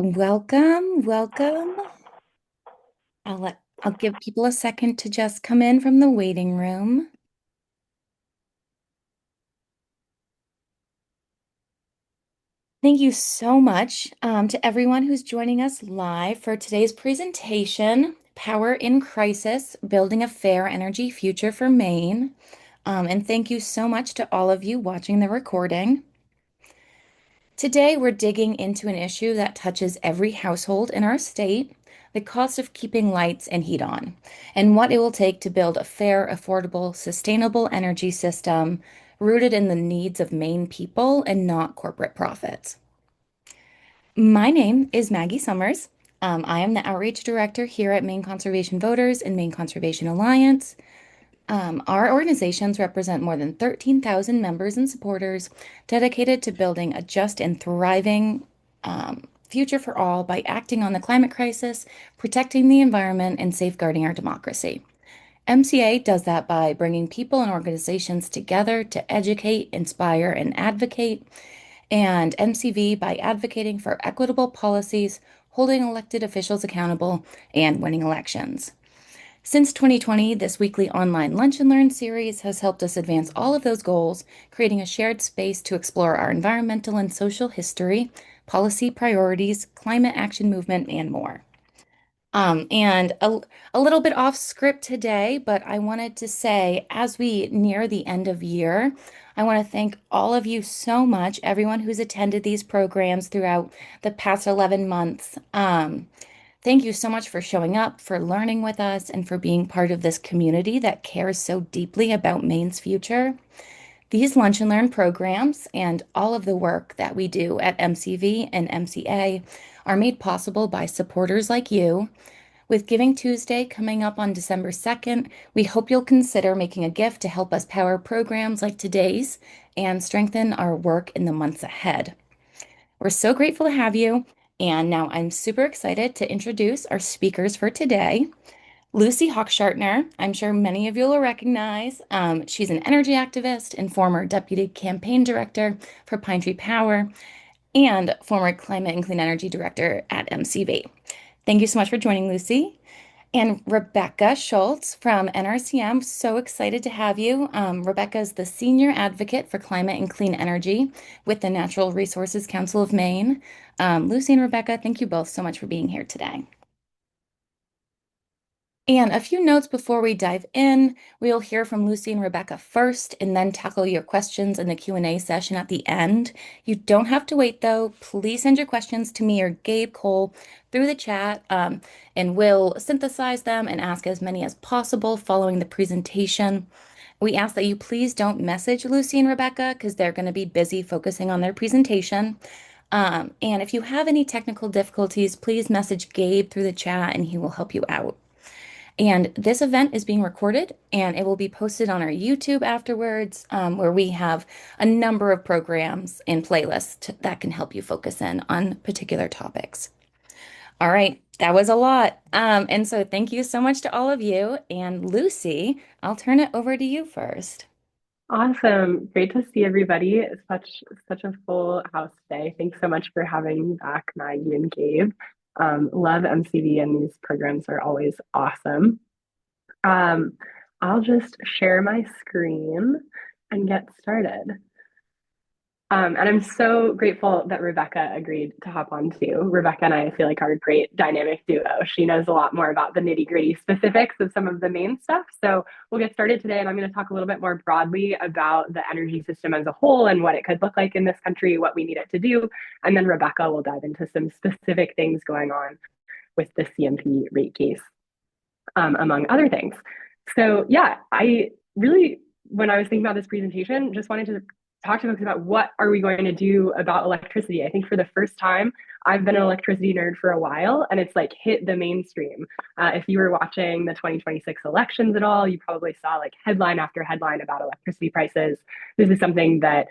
Welcome, welcome. I'll give people a second to just come in from the waiting room. Thank you so much to everyone who's joining us live for today's presentation, Power in Crisis, Building a Fair Energy Future for Maine. And thank you so much to all of you watching the recording. Today, we're digging into an issue that touches every household in our state, the cost of keeping lights and heat on, and what it will take to build a fair, affordable, sustainable energy system rooted in the needs of Maine people and not corporate profits. My name is Maggie Summers. I am the Outreach Director here at Maine Conservation Voters and Maine Conservation Alliance. Our organizations represent more than 13,000 members and supporters dedicated to building a just and thriving future for all by acting on the climate crisis, protecting the environment, and safeguarding our democracy. MCA does that by bringing people and organizations together to educate, inspire, and advocate, and MCV by advocating for equitable policies, holding elected officials accountable, and winning elections. Since 2020, this weekly online Lunch and Learn series has helped us advance all of those goals, creating a shared space to explore our environmental and social history, policy priorities, climate action movement, and more. And a little bit off script today, but I wanted to say, as we near the end of year, I want to thank all of you so much, everyone who's attended these programs throughout the past 11 months. Thank you so much for showing up, for learning with us, and for being part of this community that cares so deeply about Maine's future. These Lunch and Learn programs and all of the work that we do at MCV and MCA are made possible by supporters like you. With Giving Tuesday coming up on December 2nd, we hope you'll consider making a gift to help us power programs like today's and strengthen our work in the months ahead. We're so grateful to have you. And now I'm super excited to introduce our speakers for today. Lucy Hochschartner, I'm sure many of you will recognize. She's an energy activist and former deputy campaign director for Pine Tree Power and former climate and clean energy director at MCV. Thank you so much for joining, Lucy. And Rebecca Schultz from NRCM, so excited to have you. Rebecca is the Senior Advocate for Climate and Clean Energy with the Natural Resources Council of Maine. Lucy and Rebecca, thank you both so much for being here today. And a few notes before we dive in. We'll hear from Lucy and Rebecca first and then tackle your questions in the Q&A session at the end. You don't have to wait though. Please send your questions to me or Gabe Cole through the chat, and we'll synthesize them and ask as many as possible following the presentation. We ask that you please don't message Lucy and Rebecca because they're going to be busy focusing on their presentation. And if you have any technical difficulties, please message Gabe through the chat and he will help you out. And this event is being recorded and it will be posted on our YouTube afterwards, where we have a number of programs and playlists that can help you focus in on particular topics. All right, that was a lot. And so thank you so much to all of you. And Lucy, I'll turn it over to you first. Awesome. Great to see everybody. It's such a full house today. Thanks so much for having me back, Maggie and Gabe. Love MCV and these programs are always awesome. Um, I'll just share my screen and get started. And I'm so grateful that Rebecca agreed to hop on too. Rebecca and I feel like are a great dynamic duo. She knows a lot more about the nitty-gritty specifics of some of the main stuff. So we'll get started today, and I'm going to talk a little bit more broadly about the energy system as a whole and what it could look like in this country, what we need it to do. And then Rebecca will dive into some specific things going on with the CMP rate case, among other things. So yeah, I really, when I was thinking about this presentation, just wanted to talk to folks about what are we going to do about electricity. I think for the first time, I've been an electricity nerd for a while, and it's like hit the mainstream. If you were watching the 2026 elections at all, you probably saw like headline after headline about electricity prices. This is something that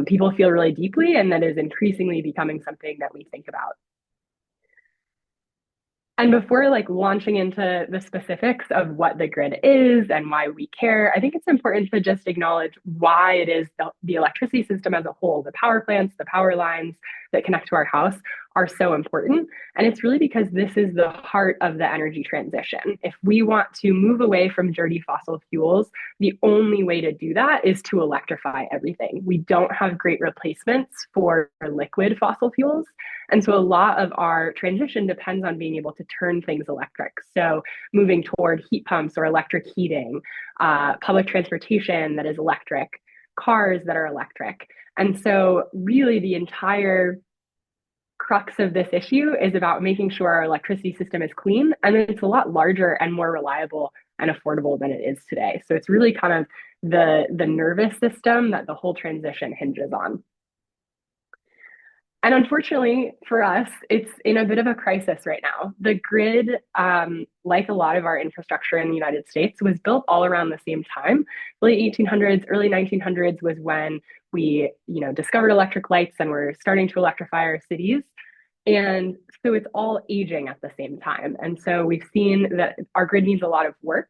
people feel really deeply, and that is increasingly becoming something that we think about. And before like launching into the specifics of what the grid is and why we care, I think it's important to just acknowledge why it is the electricity system as a whole, the power plants, the power lines that connect to our house are so important. And it's really because this is the heart of the energy transition. If we want to move away from dirty fossil fuels, the only way to do that is to electrify everything. We don't have great replacements for liquid fossil fuels. And so a lot of our transition depends on being able to turn things electric. So moving toward heat pumps or electric heating, public transportation that is electric, cars that are electric. And so really the entire crux of this issue is about making sure our electricity system is clean, and it's a lot larger and more reliable and affordable than it is today. So it's really kind of the nervous system that the whole transition hinges on. And unfortunately for us, it's in a bit of a crisis right now. The grid, like a lot of our infrastructure in the United States, was built all around the same time. Late 1800s, early 1900s was when we, discovered electric lights and we're starting to electrify our cities. And so it's all aging at the same time. And so we've seen that our grid needs a lot of work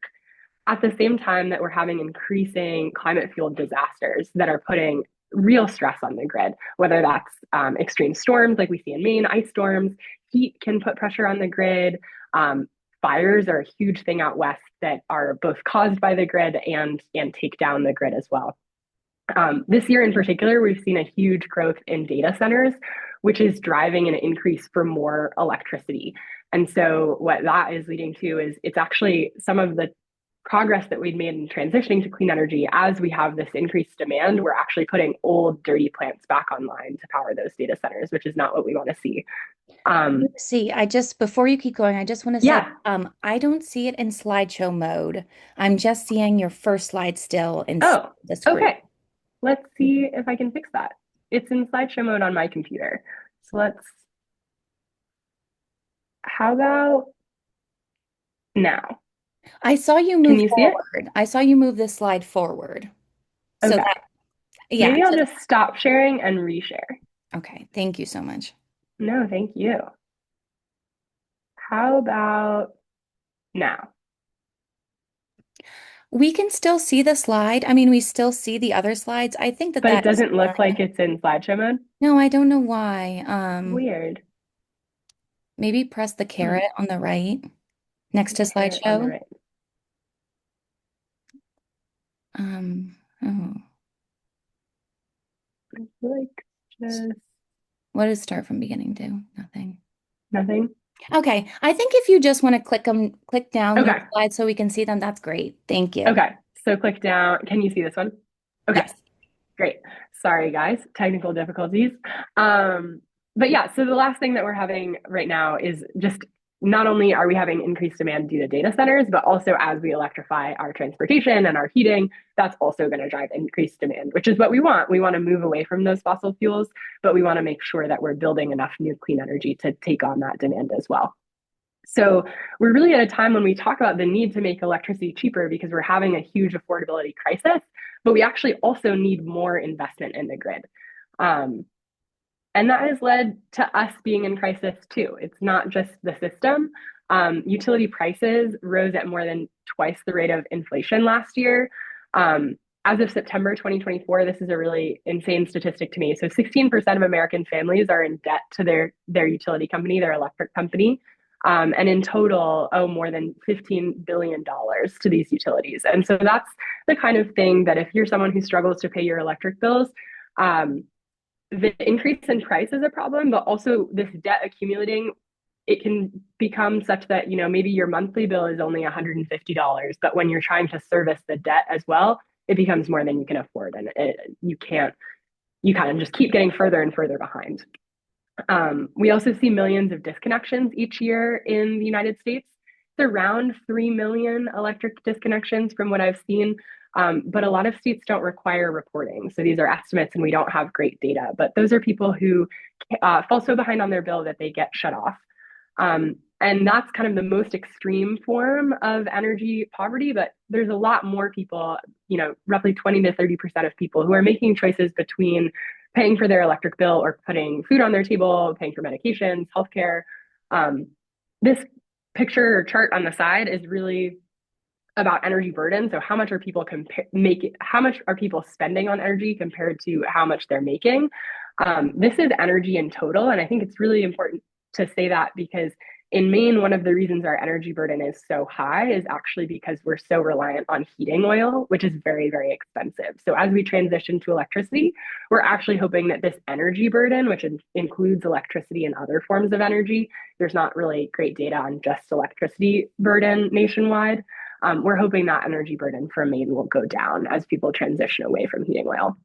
at the same time that we're having increasing climate fueled disasters that are putting real stress on the grid, whether that's extreme storms like we see in Maine, ice storms, heat can put pressure on the grid. Fires are a huge thing out west that are both caused by the grid and take down the grid as well. This year in particular, we've seen a huge growth in data centers, which is driving an increase for more electricity. And so what that is leading to is it's actually some of the progress that we've made in transitioning to clean energy. As we have this increased demand, we're actually putting old dirty plants back online to power those data centers, which is not what we want to see. See, before you keep going, I just want to say, Yeah. I don't see it in slideshow mode. I'm just seeing your first slide still in Oh, the screen. okay. Let's see if I can fix that. It's in slideshow mode on my computer. So how about now? I saw you Can move you see it? forward. I saw you move this slide forward. So Okay. that, yeah. Maybe I'll just stop sharing and reshare. Okay. Thank you so much. No, thank you. How about now? We can still see the slide. I mean, we still see the other slides. I think that But it that is doesn't look like fine. it's in slideshow mode? No, I don't know why. Weird. Maybe press the Hmm. caret on the right next to Carrot on the slideshow. right. Um, oh, I feel like just what does start from beginning do? Nothing. nothing. Okay, I think if you just want to click down those Okay. slides so we can see them, that's great. Thank you. Okay. So click down. Can you see this one? Okay. Yes. Great. Sorry, guys. Technical difficulties. But yeah, so the last thing that we're having right now is just not only are we having increased demand due to data centers, but also as we electrify our transportation and our heating, that's also going to drive increased demand, which is what we want. We want to move away from those fossil fuels, but we want to make sure that we're building enough new clean energy to take on that demand as well. So we're really at a time when we talk about the need to make electricity cheaper because we're having a huge affordability crisis, but we actually also need more investment in the grid. Um, and that has led to us being in crisis too. It's not just the system. Utility prices rose at more than twice the rate of inflation last year. As of September 2024, this is a really insane statistic to me. So 16% of American families are in debt to their utility company, their electric company. And in total, owe more than $15 billion to these utilities. And so that's the kind of thing that if you're someone who struggles to pay your electric bills, the increase in price is a problem, but also this debt accumulating, it can become such that, maybe your monthly bill is only $150, but when you're trying to service the debt as well, it becomes more than you can afford. And you kind of just keep getting further and further behind. We also see millions of disconnections each year in the United States. It's around 3 million electric disconnections from what I've seen. But a lot of states don't require reporting. So these are estimates and we don't have great data. But those are people who fall so behind on their bill that they get shut off. And that's kind of the most extreme form of energy poverty. But there's a lot more people, roughly 20 to 30% of people who are making choices between paying for their electric bill or putting food on their table, paying for medications, healthcare. This picture or chart on the side is really about energy burden. So how much are people how much are people spending on energy compared to how much they're making? This is energy in total. And I think it's really important to say that because in Maine, one of the reasons our energy burden is so high is actually because we're so reliant on heating oil, which is very, very expensive. So as we transition to electricity, we're actually hoping that this energy burden, which includes electricity and other forms of energy, there's not really great data on just electricity burden nationwide. We're hoping that energy burden for Maine will go down as people transition away from heating oil.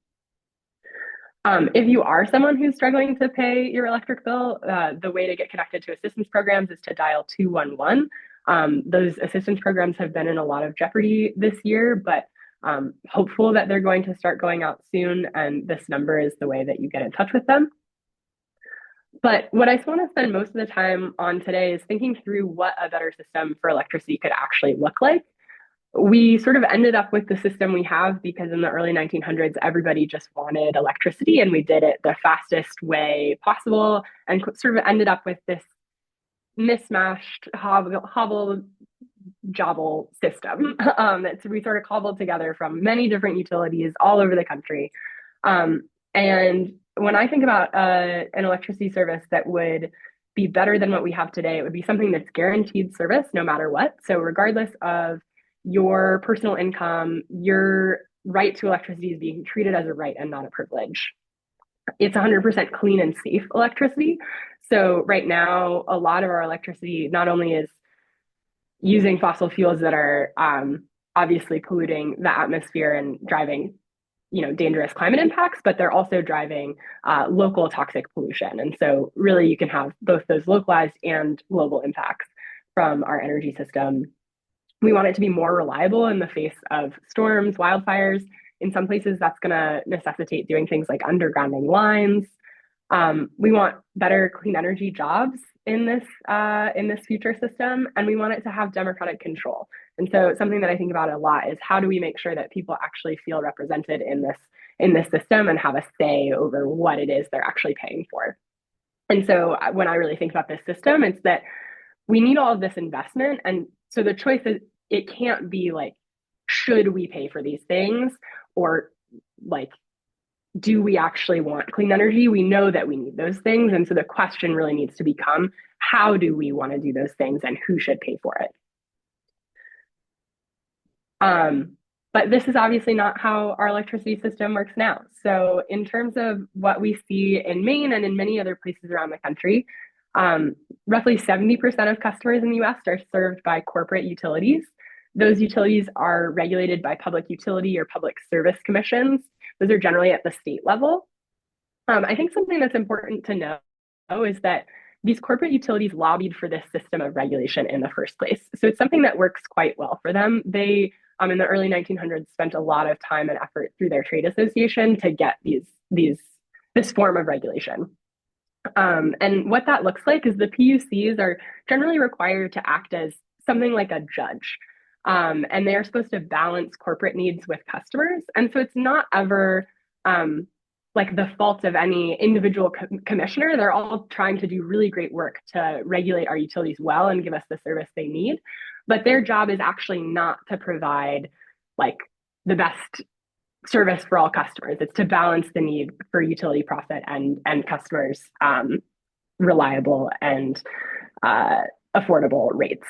If you are someone who's struggling to pay your electric bill, the way to get connected to assistance programs is to dial 211. Those assistance programs have been in a lot of jeopardy this year, but hopeful that they're going to start going out soon. And this number is the way that you get in touch with them. But what I want to spend most of the time on today is thinking through what a better system for electricity could actually look like. We sort of ended up with the system we have because in the early 1900s, everybody just wanted electricity and we did it the fastest way possible and sort of ended up with this mismatched hobble jobble system that we sort of cobbled together from many different utilities all over the country. And when I think about an electricity service that would be better than what we have today, it would be something that's guaranteed service no matter what. So regardless of your personal income, your right to electricity is being treated as a right and not a privilege. It's 100% clean and safe electricity. So right now, a lot of our electricity not only is using fossil fuels that are obviously polluting the atmosphere and driving dangerous climate impacts, but they're also driving local toxic pollution. And so really you can have both those localized and global impacts from our energy system. We want it to be more reliable in the face of storms, wildfires. In some places, that's going to necessitate doing things like undergrounding lines. We want better clean energy jobs in this future system, and we want it to have democratic control. And so, something that I think about a lot is how do we make sure that people actually feel represented in this system and have a say over what it is they're actually paying for. And so, when I really think about this system, it's that we need all of this investment. And so the choice is it can't be like, should we pay for these things? Or like, do we actually want clean energy? We know that we need those things. And so the question really needs to become, how do we want to do those things and who should pay for it? But this is obviously not how our electricity system works now. So in terms of what we see in Maine and in many other places around the country, roughly 70% of customers in the US are served by corporate utilities. Those utilities are regulated by public utility or public service commissions. Those are generally at the state level. I think something that's important to know is that these corporate utilities lobbied for this system of regulation in the first place. So it's something that works quite well for them. They, in the early 1900s, spent a lot of time and effort through their trade association to get this form of regulation. And what that looks like is the PUCs are generally required to act as something like a judge. And they are supposed to balance corporate needs with customers. And so it's not ever like the fault of any individual commissioner. They're all trying to do really great work to regulate our utilities well and give us the service they need. But their job is actually not to provide like the best service for all customers. It's to balance the need for utility profit and customers reliable and affordable rates.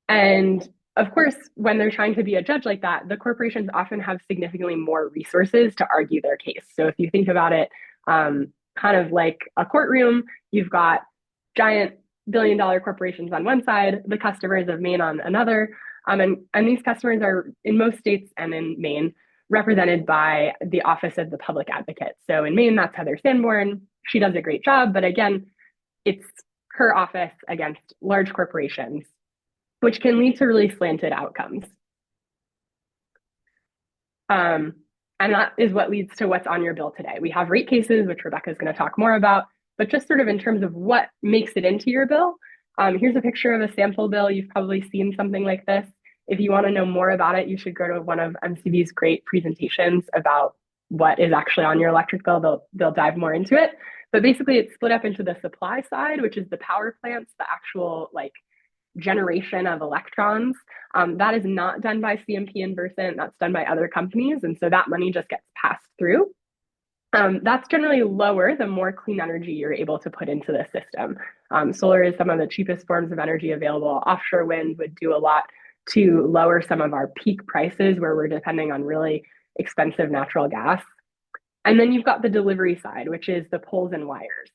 And of course, when they're trying to be a judge like that, the corporations often have significantly more resources to argue their case. So if you think about it, kind of like a courtroom, you've got giant billion-dollar corporations on one side, the customers of Maine on another. And these customers are in most states and in Maine represented by the Office of the Public Advocate. So in Maine, that's Heather Sanborn. She does a great job, but again, it's her office against large corporations, which can lead to really slanted outcomes. And that is what leads to what's on your bill today. We have rate cases, which Rebecca is going to talk more about, but just sort of in terms of what makes it into your bill, here's a picture of a sample bill. You've probably seen something like this. If you want to know more about it, you should go to one of MCV's great presentations about what is actually on your electric bill. They'll dive more into it. But basically, it's split up into the supply side, which is the power plants, the actual like generation of electrons. That is not done by CMP and Versant. That's done by other companies. And so that money just gets passed through. That's generally lower the more clean energy you're able to put into the system. Solar is some of the cheapest forms of energy available. Offshore wind would do a lot to lower some of our peak prices where we're depending on really expensive natural gas. And then you've got the delivery side, which is the poles and wires.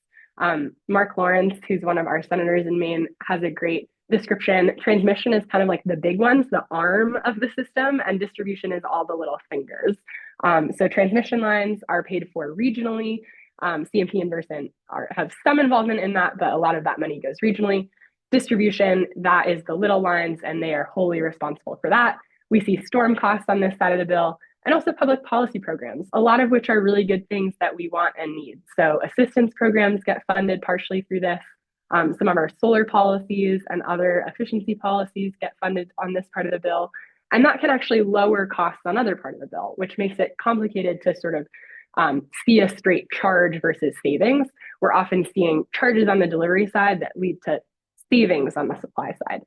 Mark Lawrence, who's one of our senators in Maine, has a great description. Transmission is kind of like the big ones, the arm of the system, and distribution is all the little fingers. So transmission lines are paid for regionally. CMP and Versant have some involvement in that, but a lot of that money goes regionally. Distribution, that is the little lines, and they are wholly responsible for that. We see storm costs on this side of the bill, and also public policy programs, a lot of which are really good things that we want and need. So assistance programs get funded partially through this. Some of our solar policies and other efficiency policies get funded on this part of the bill. And that can actually lower costs on other part of the bill, which makes it complicated to sort of see a straight charge versus savings. We're often seeing charges on the delivery side that lead to savings on the supply side.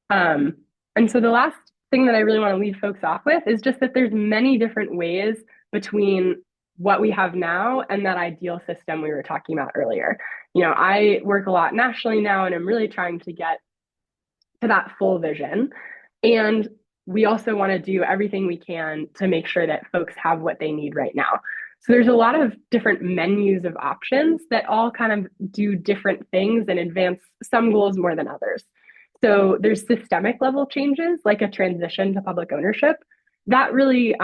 And so the last thing that I really want to leave folks off with is just that there's many different ways between what we have now and that ideal system we were talking about earlier. You know, I work a lot nationally now, and I'm really trying to get to that full vision. And we also want to do everything we can to make sure that folks have what they need right now. So there's a lot of different menus of options that all kind of do different things and advance some goals more than others. So there's systemic level changes like a transition to public ownership that really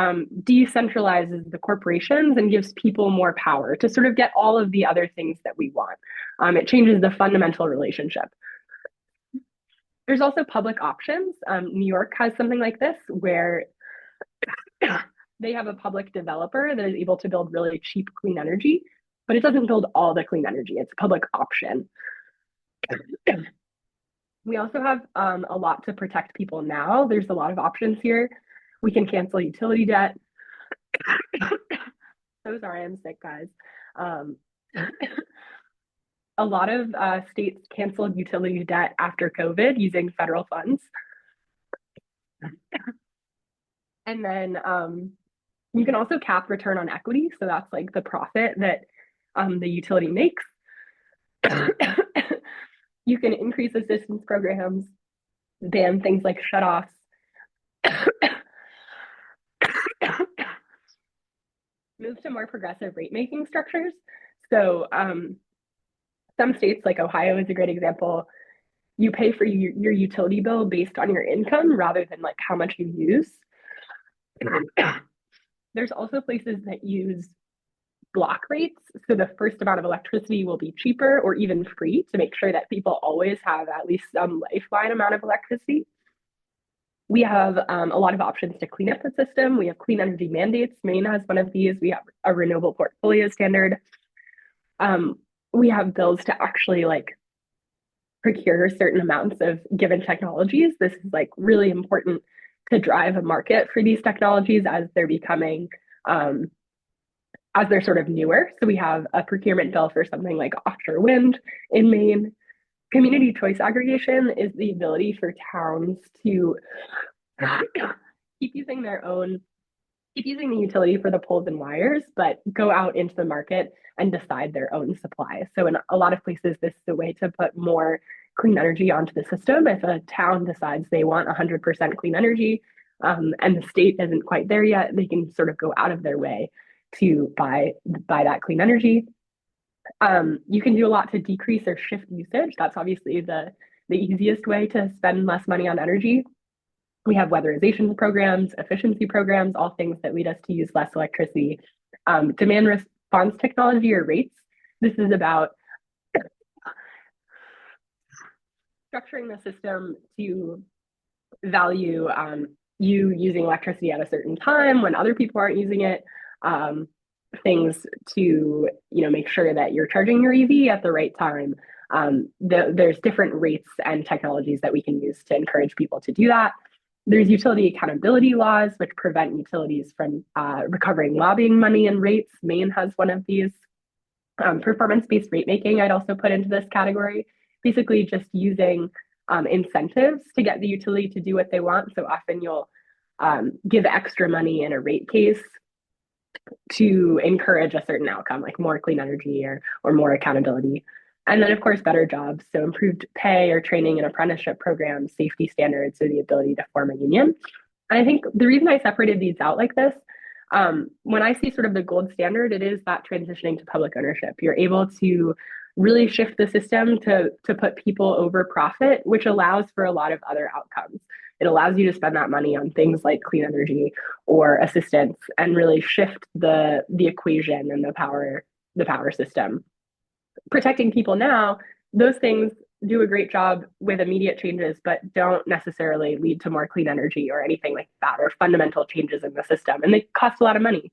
decentralizes the corporations and gives people more power to sort of get all of the other things that we want. It changes the fundamental relationship. There's also public options. New York has something like this where they have a public developer that is able to build really cheap clean energy, but it doesn't build all the clean energy. It's a public option. We also have a lot to protect people now. There's a lot of options here. We can cancel utility debt. So sorry, I'm sick, guys. A lot of states canceled utility debt after COVID using federal funds. And then you can also cap return on equity. So that's like the profit that the utility makes. You can increase assistance programs, ban things like shutoffs. Move to more progressive rate making structures. So some states like Ohio is a great example. You pay for your utility bill based on your income rather than like how much you use. There's also places that use block rates. So the first amount of electricity will be cheaper or even free to make sure that people always have at least some lifeline amount of electricity. We have a lot of options to clean up the system. We have clean energy mandates. Maine has one of these. We have a renewable portfolio standard. We have bills to actually like procure certain amounts of given technologies. This is like really important to drive a market for these technologies as they're becoming as they're sort of newer. So we have a procurement bill for something like offshore wind in Maine. Community choice aggregation is the ability for towns to keep using the utility for the poles and wires, but go out into the market and decide their own supply. So in a lot of places, this is a way to put more clean energy onto the system. If a town decides they want 100% clean energy and the state isn't quite there yet, they can sort of go out of their way to buy that clean energy. You can do a lot to decrease or shift usage. That's obviously the easiest way to spend less money on energy. We have weatherization programs, efficiency programs, all things that lead us to use less electricity. Demand response technology or rates. This is about structuring the system to value you using electricity at a certain time when other people aren't using it. Things to make sure that you're charging your EV at the right time. There's different rates and technologies that we can use to encourage people to do that. There's utility accountability laws, which prevent utilities from recovering lobbying money and rates. Maine has one of these. Performance-based rate making, I'd also put into this category. Basically, just using incentives to get the utility to do what they want. So often you'll give extra money in a rate case to encourage a certain outcome, like more clean energy or more accountability. And then, of course, better jobs. So, improved pay or training and apprenticeship programs, safety standards, or the ability to form a union. And I think the reason I separated these out like this, when I see sort of the gold standard, it is that transitioning to public ownership. You're able to really shift the system to put people over profit, which allows for a lot of other outcomes. It allows you to spend that money on things like clean energy or assistance and really shift the equation and the power system. Protecting people now, those things do a great job with immediate changes, but don't necessarily lead to more clean energy or anything like that, or fundamental changes in the system. And they cost a lot of money.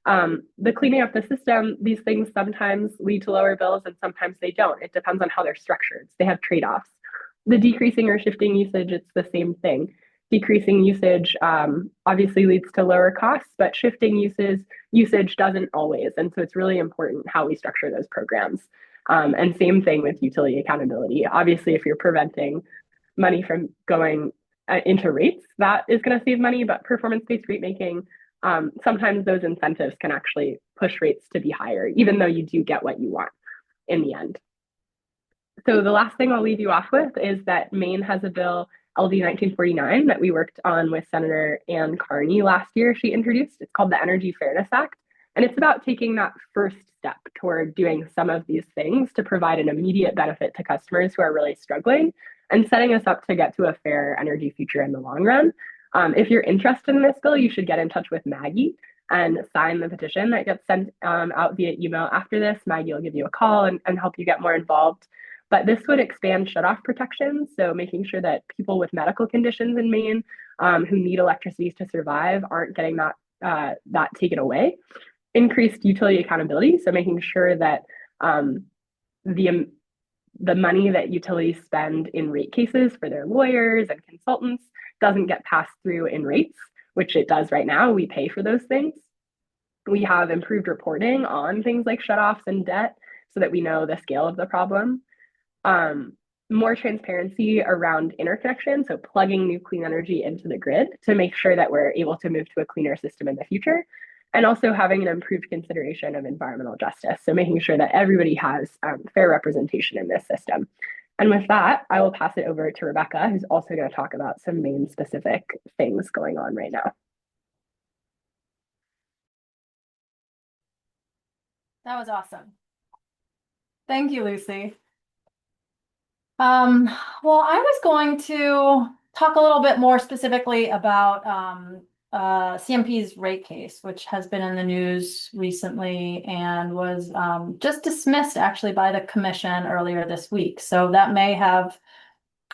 The cleaning up the system, these things sometimes lead to lower bills and sometimes they don't. It depends on how they're structured. They have trade offs. The decreasing or shifting usage, it's the same thing. Decreasing usage obviously leads to lower costs, but shifting usage doesn't always. And so it's really important how we structure those programs. And same thing with utility accountability. Obviously, if you're preventing money from going into rates, that is going to save money, but performance-based rate making, sometimes those incentives can actually push rates to be higher, even though you do get what you want in the end. So the last thing I'll leave you off with is that Maine has a bill, LD 1949, that we worked on with Senator Ann Carney last year. She introduced. It's called the Energy Fairness Act. And it's about taking that first step toward doing some of these things to provide an immediate benefit to customers who are really struggling and setting us up to get to a fair energy future in the long run. If you're interested in this bill, you should get in touch with Maggie and sign the petition that gets sent out via email after this. Maggie will give you a call and help you get more involved. But this would expand shutoff protections, so making sure that people with medical conditions in Maine who need electricity to survive aren't getting that taken away. Increased utility accountability, so making sure that the the money that utilities spend in rate cases for their lawyers and consultants doesn't get passed through in rates, which it does right now. We pay for those things. We have improved reporting on things like shutoffs and debt so that we know the scale of the problem. More transparency around interconnection, so plugging new clean energy into the grid to make sure that we're able to move to a cleaner system in the future. And also having an improved consideration of environmental justice, so making sure that everybody has fair representation in this system. And with that, I will pass it over to Rebecca, who's also going to talk about some Maine specific things going on right now. That was awesome. Thank you, Lucy. Well, I was going to talk a little bit more specifically about CMP's rate case, which has been in the news recently and was just dismissed actually by the commission earlier this week. So that may have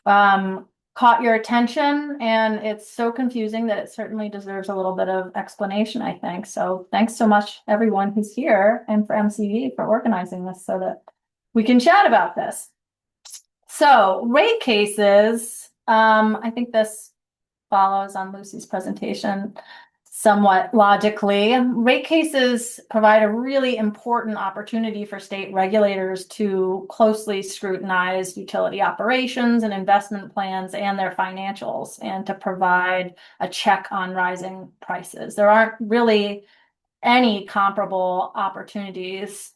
caught your attention, and it's so confusing that it certainly deserves a little bit of explanation, I think. So thanks so much, everyone who's here, and for MCV for organizing this so that we can chat about this. So rate cases, I think this follows on Lucy's presentation somewhat logically. Rate cases provide a really important opportunity for state regulators to closely scrutinize utility operations and investment plans and their financials, and to provide a check on rising prices. There aren't really any comparable opportunities.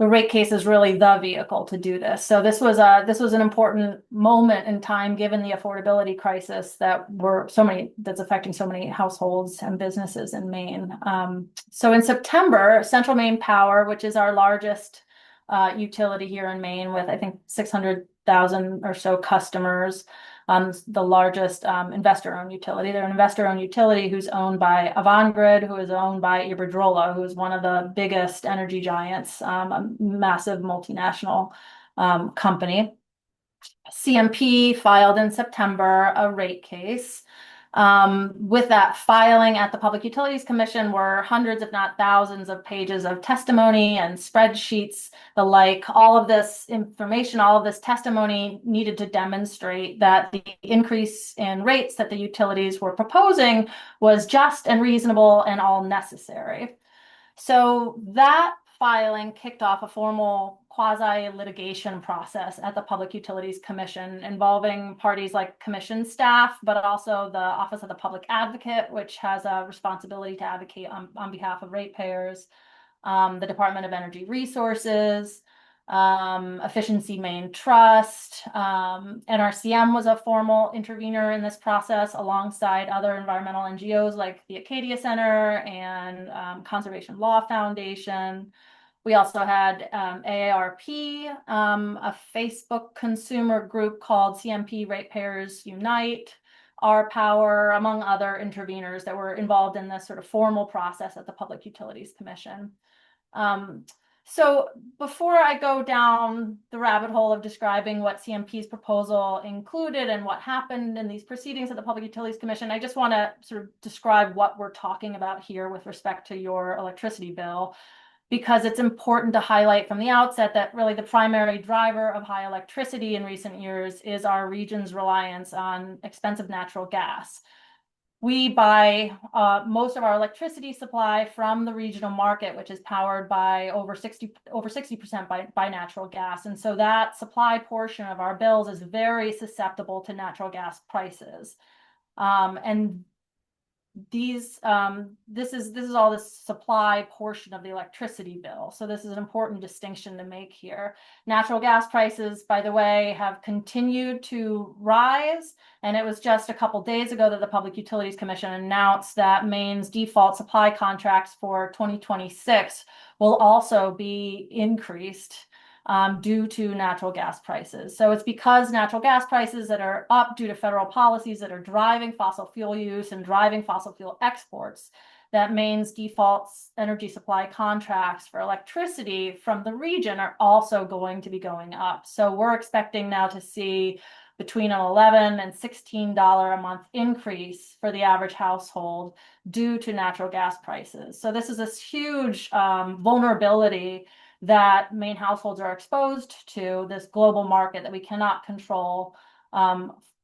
The rate case is really the vehicle to do this. So this was an important moment in time, given the affordability crisis that's affecting so many households and businesses in Maine. So in September, Central Maine Power, which is our largest utility here in Maine, with I think 600,000 or so customers, the largest investor-owned utility. They're an investor-owned utility who's owned by Avangrid, who is owned by Iberdrola, who is one of the biggest energy giants, a massive multinational company. CMP filed in September a rate case. With that filing at the Public Utilities Commission were hundreds, if not thousands, of pages of testimony and spreadsheets, the like. All of this information, all of this testimony needed to demonstrate that the increase in rates that the utilities were proposing was just and reasonable and all necessary. So that filing kicked off a formal quasi-litigation process at the Public Utilities Commission involving parties like commission staff, but also the Office of the Public Advocate, which has a responsibility to advocate on behalf of ratepayers, the Department of Energy Resources, Efficiency Maine Trust. NRCM was a formal intervener in this process alongside other environmental NGOs like the Acadia Center and Conservation Law Foundation. We also had AARP, a Facebook consumer group called CMP Ratepayers Unite, Our Power, among other interveners that were involved in this sort of formal process at the Public Utilities Commission. So before I go down the rabbit hole of describing what CMP's proposal included and what happened in these proceedings at the Public Utilities Commission, I just want to sort of describe what we're talking about here with respect to your electricity bill, because it's important to highlight from the outset that really the primary driver of high electricity in recent years is our region's reliance on expensive natural gas. We buy most of our electricity supply from the regional market, which is powered by over 60% by natural gas. And so that supply portion of our bills is very susceptible to natural gas prices. And this is all the supply portion of the electricity bill. So this is an important distinction to make here. Natural gas prices, by the way, have continued to rise. And it was just a couple days ago that the Public Utilities Commission announced that Maine's default supply contracts for 2026 will also be increased due to natural gas prices. So it's because natural gas prices that are up due to federal policies that are driving fossil fuel use and driving fossil fuel exports that Maine's default energy supply contracts for electricity from the region are also going to be going up. So we're expecting now to see between an $11 and $16 a month increase for the average household due to natural gas prices. So this is this huge vulnerability that Maine households are exposed to, this global market that we cannot control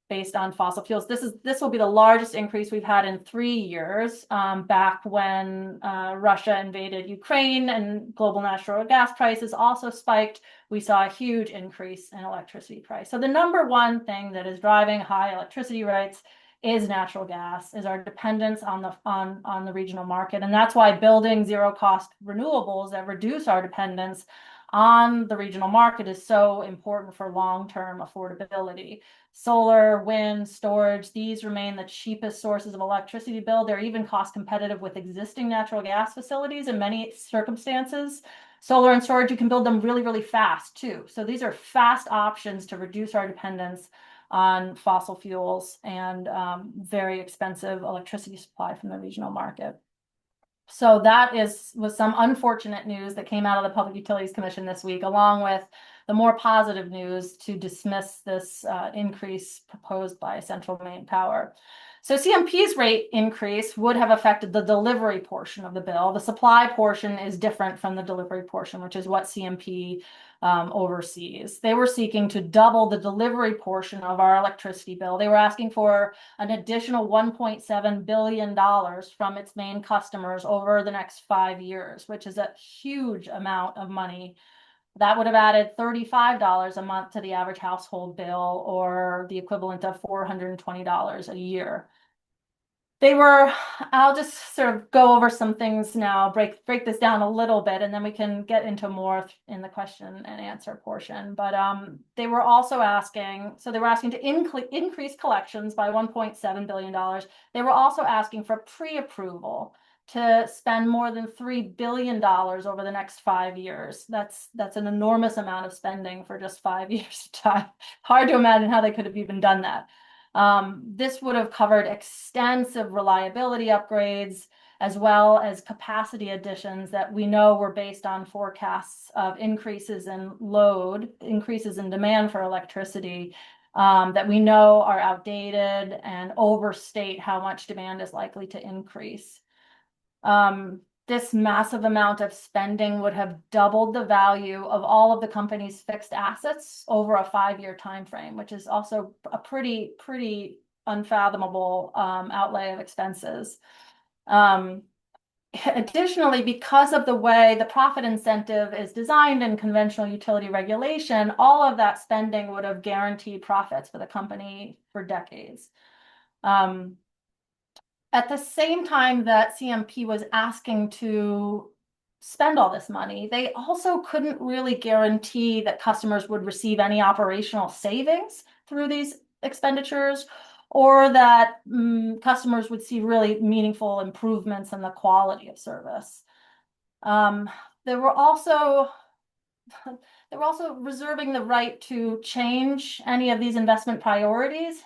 based on fossil fuels. This will be the largest increase we've had in 3 years. Back when Russia invaded Ukraine and global natural gas prices also spiked, we saw a huge increase in electricity price. So the number one thing that is driving high electricity rates is natural gas, is our dependence on the regional market. And that's why building zero cost renewables that reduce our dependence on the regional market is so important for long-term affordability. Solar, wind, storage, these remain the cheapest sources of electricity bill. They're even cost competitive with existing natural gas facilities in many circumstances. Solar and storage, you can build them really, really fast too. So these are fast options to reduce our dependence on fossil fuels and very expensive electricity supply from the regional market. So that was some unfortunate news that came out of the Public Utilities Commission this week, along with the more positive news to dismiss this increase proposed by Central Maine Power. So CMP's rate increase would have affected the delivery portion of the bill. The supply portion is different from the delivery portion, which is what CMP oversees. They were seeking to double the delivery portion of our electricity bill. They were asking for an additional $1.7 billion from its main customers over the next 5 years, which is a huge amount of money. That would have added $35 a month to the average household bill, or the equivalent of $420 a year. I'll just sort of go over some things now, break this down a little bit, and then we can get into more in the question and answer portion. But they were also asking, so they were asking to increase collections by $1.7 billion. They were also asking for pre-approval to spend more than $3 billion over the next 5 years. That's an enormous amount of spending for just 5 years of time. Hard to imagine how they could have even done that. This would have covered extensive reliability upgrades, as well as capacity additions that we know were based on forecasts of increases in load, increases in demand for electricity, that we know are outdated and overstate how much demand is likely to increase. This massive amount of spending would have doubled the value of all of the company's fixed assets over a 5-year time frame, which is also a pretty unfathomable outlay of expenses. additionally, because of the way the profit incentive is designed in conventional utility regulation, all of that spending would have guaranteed profits for the company for decades. At the same time that CMP was asking to spend all this money, they also couldn't really guarantee that customers would receive any operational savings through these expenditures, or that customers would see really meaningful improvements in the quality of service. They were also reserving the right to change any of these investment priorities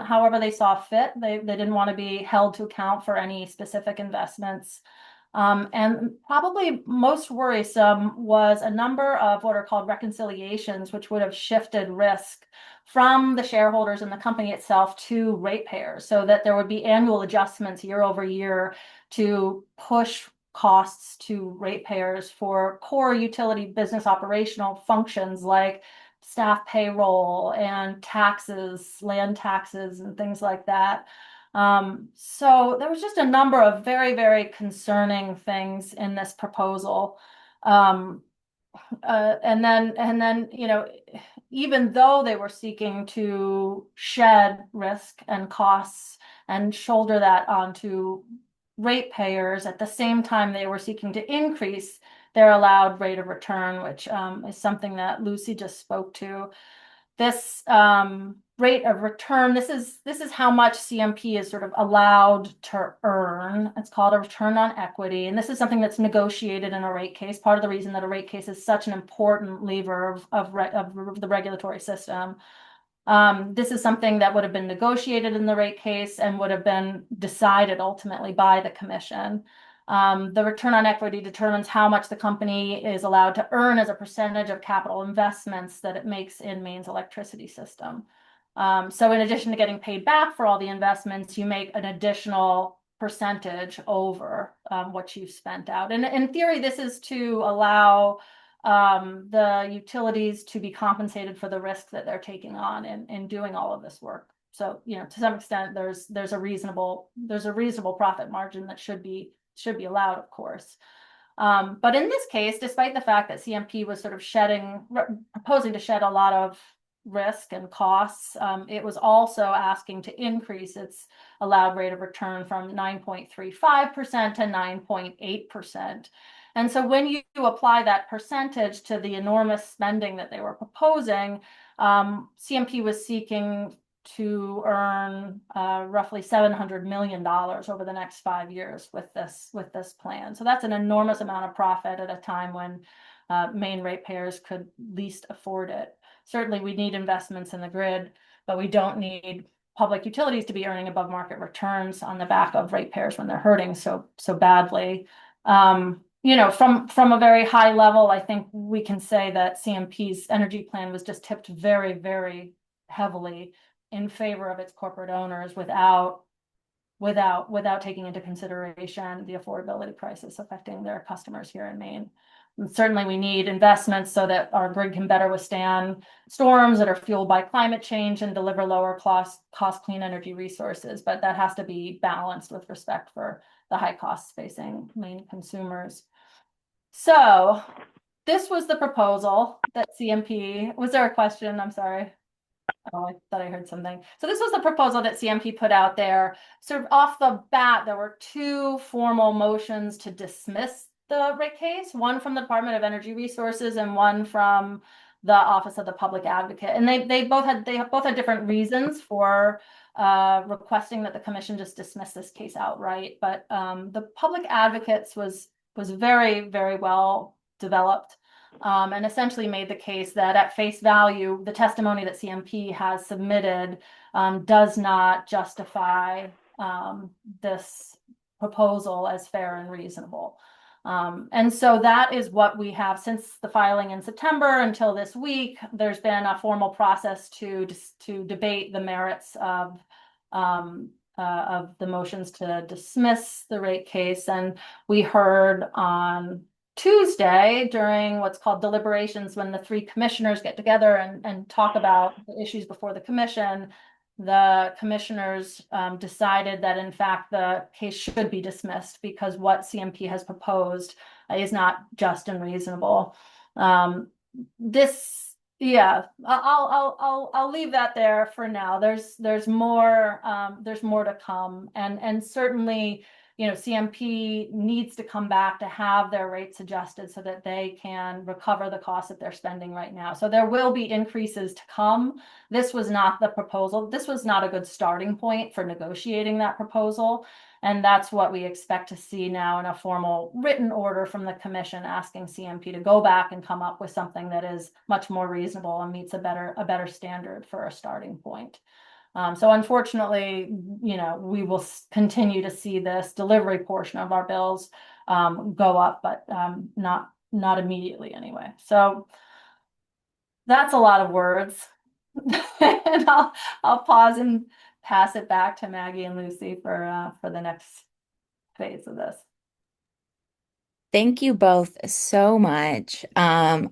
however they saw fit. They didn't want to be held to account for any specific investments. And probably most worrisome was a number of what are called reconciliations, which would have shifted risk from the shareholders and the company itself to ratepayers, so that there would be annual adjustments year over year to push costs to ratepayers for core utility business operational functions like staff payroll and taxes, land taxes, and things like that. So there was just a number of very, very concerning things in this proposal. And then, even though they were seeking to shed risk and costs and shoulder that onto ratepayers, at the same time they were seeking to increase their allowed rate of return, which is something that Lucy just spoke to. This rate of return, this is how much CMP is sort of allowed to earn. It's called a return on equity, and this is something that's negotiated in a rate case. Part of the reason that a rate case is such an important lever of the regulatory system. This is something that would have been negotiated in the rate case and would have been decided ultimately by the commission. The return on equity determines how much the company is allowed to earn as a percentage of capital investments that it makes in Maine's electricity system. So in addition to getting paid back for all the investments, you make an additional percentage over what you've spent out. And in theory, this is to allow the utilities to be compensated for the risk that they're taking on in doing all of this work. So, to some extent, there's a reasonable profit margin that should be allowed, of course. But in this case, despite the fact that CMP was sort of proposing to shed a lot of risk and costs, it was also asking to increase its allowed rate of return from 9.35% to 9.8%. And so when you apply that percentage to the enormous spending that they were proposing, CMP was seeking to earn roughly $700 million over the next 5 years with this plan. So that's an enormous amount of profit at a time when Maine ratepayers could least afford it. Certainly we need investments in the grid, but we don't need public utilities to be earning above market returns on the back of ratepayers when they're hurting so badly. From a very high level, I think we can say that CMP's energy plan was just tipped very, very heavily in favor of its corporate owners without taking into consideration the affordability crisis affecting their customers here in Maine. And certainly we need investments so that our grid can better withstand storms that are fueled by climate change and deliver lower cost clean energy resources, but that has to be balanced with respect for the high costs facing Maine consumers. So this was the proposal that CMP, was there a question? I'm sorry. Oh, I thought I heard something. So this was the proposal that CMP put out there. Sort of off the bat, there were two formal motions to dismiss the rate case, one from the Department of Energy Resources and one from the Office of the Public Advocate. And they both had different reasons for requesting that the commission just dismiss this case outright. But the Public Advocates was very, very well developed. And essentially made the case that at face value, the testimony that CMP has submitted does not justify this proposal as fair and reasonable. And so that is what we have since the filing in September until this week. There's been a formal process to debate the merits of the motions to dismiss the rate case. And we heard on Tuesday during what's called deliberations, when the three commissioners get together and talk about the issues before the commission, the commissioners decided that in fact the case should be dismissed because what CMP has proposed is not just and reasonable. This, yeah, I'll leave that there for now. There's more to come, and certainly, CMP needs to come back to have their rates adjusted so that they can recover the costs that they're spending right now. So there will be increases to come. This was not the proposal. This was not a good starting point for negotiating that proposal. And that's what we expect to see now in a formal written order from the commission asking CMP to go back and come up with something that is much more reasonable and meets a better standard for a starting point. So unfortunately, we will continue to see this delivery portion of our bills go up, but not immediately anyway. So that's a lot of words. And I'll pause and pass it back to Maggie and Lucy for the next phase of this. Thank you both so much.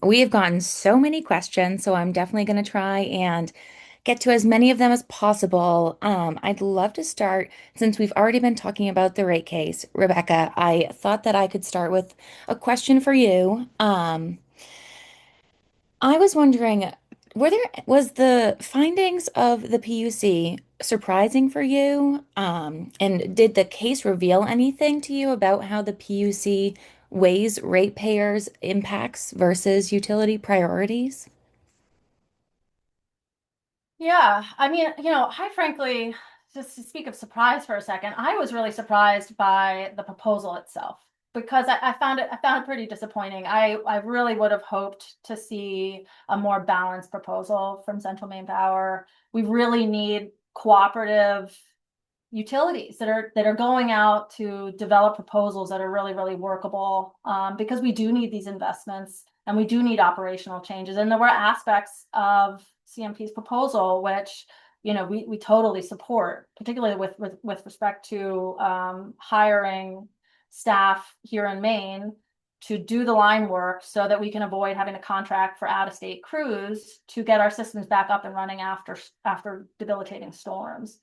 We have gotten so many questions, so I'm definitely going to try and get to as many of them as possible. I'd love to start, since we've already been talking about the rate case. Rebecca, I thought that I could start with a question for you. I was wondering, was the findings of the PUC surprising for you? And did the case reveal anything to you about how the PUC weighs ratepayers' impacts versus utility priorities? Yeah, I mean, I frankly, just to speak of surprise for a second, I was really surprised by the proposal itself because I found it pretty disappointing. I really would have hoped to see a more balanced proposal from Central Maine Power. We really need cooperative utilities that are going out to develop proposals that are really workable, because we do need these investments and we do need operational changes. And there were aspects of CMP's proposal which we totally support, particularly with respect to hiring staff here in Maine to do the line work so that we can avoid having a contract for out-of-state crews to get our systems back up and running after debilitating storms.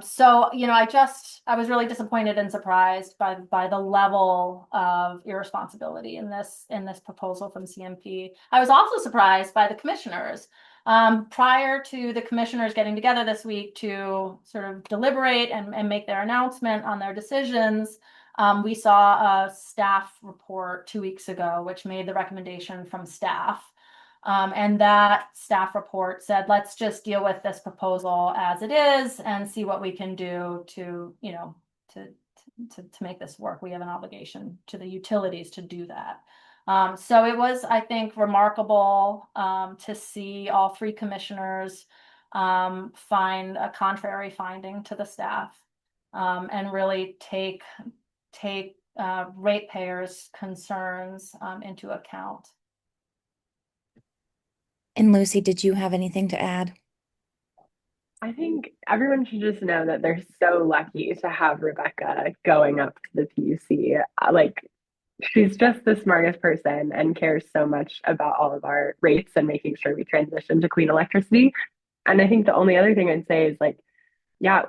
So, I was really disappointed and surprised by the level of irresponsibility in this proposal from CMP. I was also surprised by the commissioners. Prior to the commissioners getting together this week to sort of deliberate and make their announcement on their decisions, we saw a staff report 2 weeks ago, which made the recommendation from staff. And that staff report said, let's just deal with this proposal as it is and see what we can do to make this work. We have an obligation to the utilities to do that. So it was, I think, remarkable to see all three commissioners find a contrary finding to the staff, and really take ratepayers' concerns into account. And Lucy, did you have anything to add? I think everyone should just know that they're so lucky to have Rebecca going up to the PUC. Like, she's just the smartest person and cares so much about all of our rates and making sure we transition to clean electricity. And I think the only other thing I'd say is like, yeah,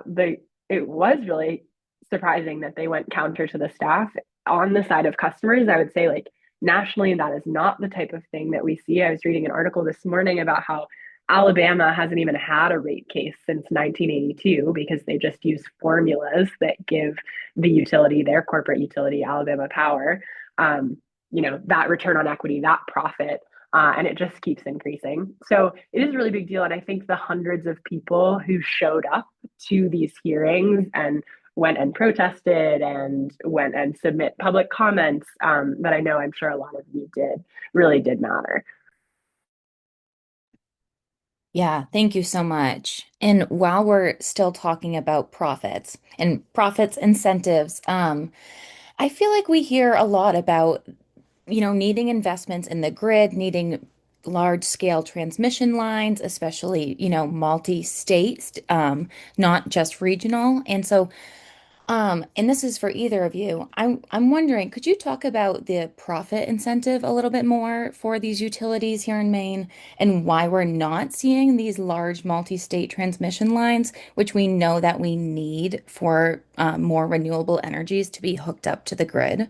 it was really surprising that they went counter to the staff on the side of customers. I would say like nationally, that is not the type of thing that we see. I was reading an article this morning about how Alabama hasn't even had a rate case since 1982 because they just use formulas that give the utility, their corporate utility, Alabama Power, that return on equity, that profit. And it just keeps increasing. So it is a really big deal. And I think the hundreds of people who showed up to these hearings and went and protested and went and submit public comments, that I know I'm sure a lot of you did, really did matter. Yeah, thank you so much. And while we're still talking about profits, incentives, I feel like we hear a lot about, needing investments in the grid, needing large scale transmission lines, especially, multi-state, not just regional. And so And this is for either of you. I'm wondering, could you talk about the profit incentive a little bit more for these utilities here in Maine and why we're not seeing these large multi-state transmission lines, which we know that we need for more renewable energies to be hooked up to the grid?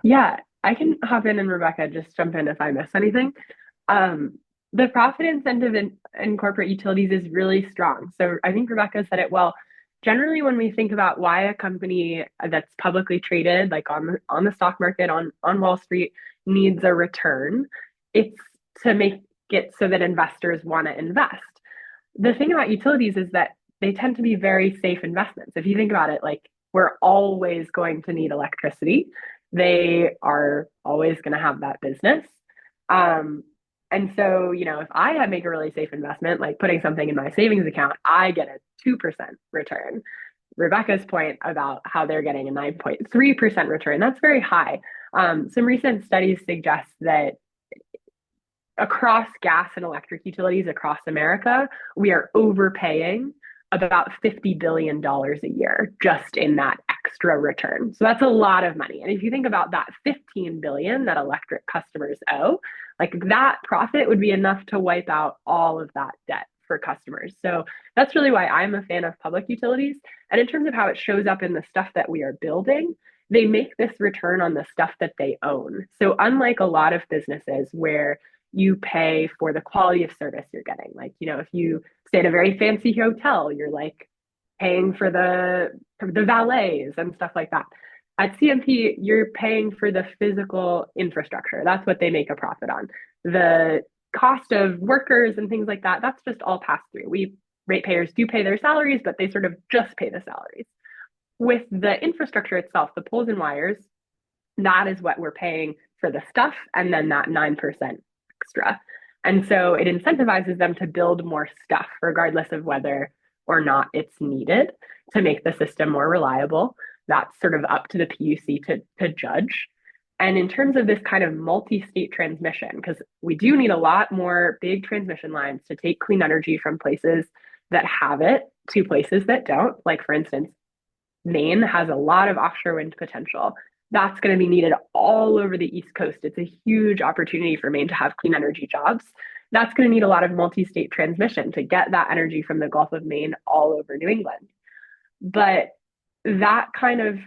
Yeah, I can hop in and Rebecca, just jump in if I miss anything. Um, the profit incentive in corporate utilities is really strong. So I think Rebecca said it well. Generally, when we think about why a company that's publicly traded, like on the stock market on Wall Street, needs a return, it's to make it so that investors want to invest. The thing about utilities is that they tend to be very safe investments. If you think about it, like we're always going to need electricity. They are always going to have that business. Um, and so, if I had make a really safe investment, like putting something in my savings account, I get a 2% return. Rebecca's point about how they're getting a 9.3% return, that's very high. Some recent studies suggest that across gas and electric utilities across America, we are overpaying about $50 billion a year just in that extra return. So that's a lot of money. And if you think about that 15 billion that electric customers owe, like that profit would be enough to wipe out all of that debt for customers. So that's really why I'm a fan of public utilities. And in terms of how it shows up in the stuff that we are building, they make this return on the stuff that they own. So unlike a lot of businesses where you pay for the quality of service you're getting. Like, if you stay at a very fancy hotel, you're like paying for the valets and stuff like that. At CMP, you're paying for the physical infrastructure. That's what they make a profit on. The cost of workers and things like that, that's just all passed through. We ratepayers do pay their salaries, but they sort of just pay the salaries. With the infrastructure itself, the poles and wires, that is what we're paying for the stuff, and then that 9% extra. And so it incentivizes them to build more stuff, regardless of whether or not it's needed to make the system more reliable. That's sort of up to the PUC to judge. And in terms of this kind of multi state transmission, because we do need a lot more big transmission lines to take clean energy from places that have it to places that don't. Like, for instance, Maine has a lot of offshore wind potential. That's going to be needed all over the East Coast. It's a huge opportunity for Maine to have clean energy jobs. That's going to need a lot of multi state transmission to get that energy from the Gulf of Maine all over New England. But that kind of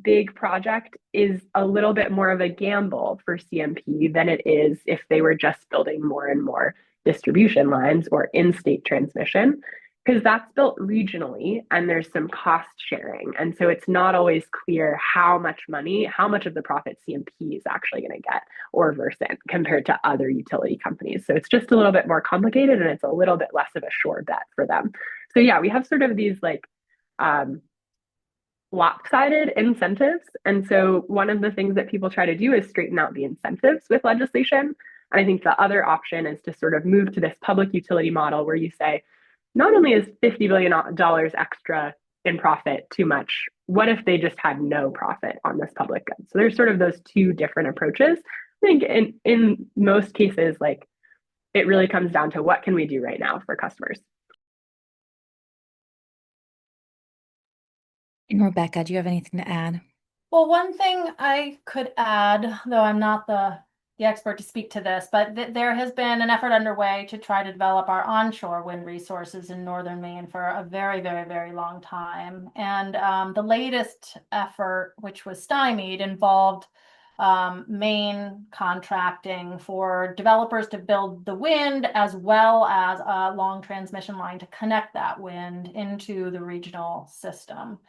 big project is a little bit more of a gamble for CMP than it is if they were just building more and more distribution lines or in state transmission, because that's built regionally and there's some cost sharing. And so it's not always clear how much money, how much of the profit CMP is actually going to get or Versant compared to other utility companies. So it's just a little bit more complicated and it's a little bit less of a sure bet for them. So yeah, we have sort of these like lopsided incentives. And so one of the things that people try to do is straighten out the incentives with legislation. And I think the other option is to sort of move to this public utility model where you say, not only is $50 billion extra in profit too much, what if they just had no profit on this public good? So there's sort of those two different approaches. I think in most cases, like it really comes down to what can we do right now for customers. And Rebecca, do you have anything to add? Well, one thing I could add, though I'm not the expert to speak to this, but there has been an effort underway to try to develop our onshore wind resources in northern Maine for a very, very, very long time. And the latest effort, which was stymied, involved Maine contracting for developers to build the wind as well as a long transmission line to connect that wind into the regional system.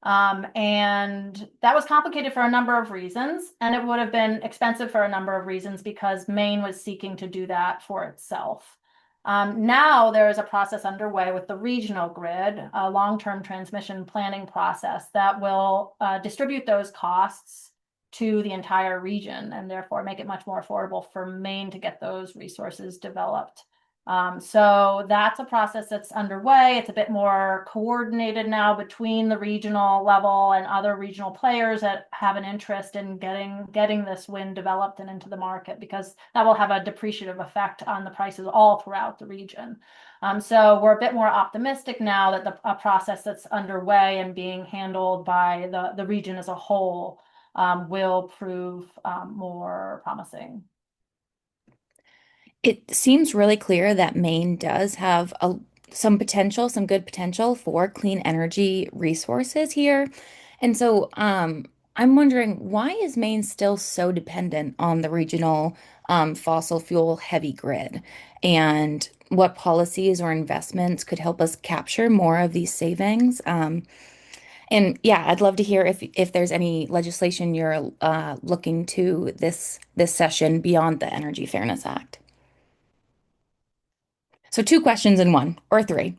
And that was complicated for a number of reasons, and it would have been expensive for a number of reasons because Maine was seeking to do that for itself. Now there is a process underway with the regional grid, a long-term transmission planning process that will distribute those costs to the entire region and therefore make it much more affordable for Maine to get those resources developed. So that's a process that's underway. It's a bit more coordinated now between the regional level and other regional players that have an interest in getting this wind developed and into the market, because that will have a depreciative effect on the prices all throughout the region. So we're a bit more optimistic now that a process that's underway and being handled by the region as a whole will prove more promising. It seems really clear that Maine does have some potential, some good potential for clean energy resources here. And so I'm wondering, why is Maine still so dependent on the regional fossil fuel heavy grid? And what policies or investments could help us capture more of these savings? And yeah, I'd love to hear if there's any legislation you're looking to this session beyond the Energy Fairness Act. So two questions in one, or three.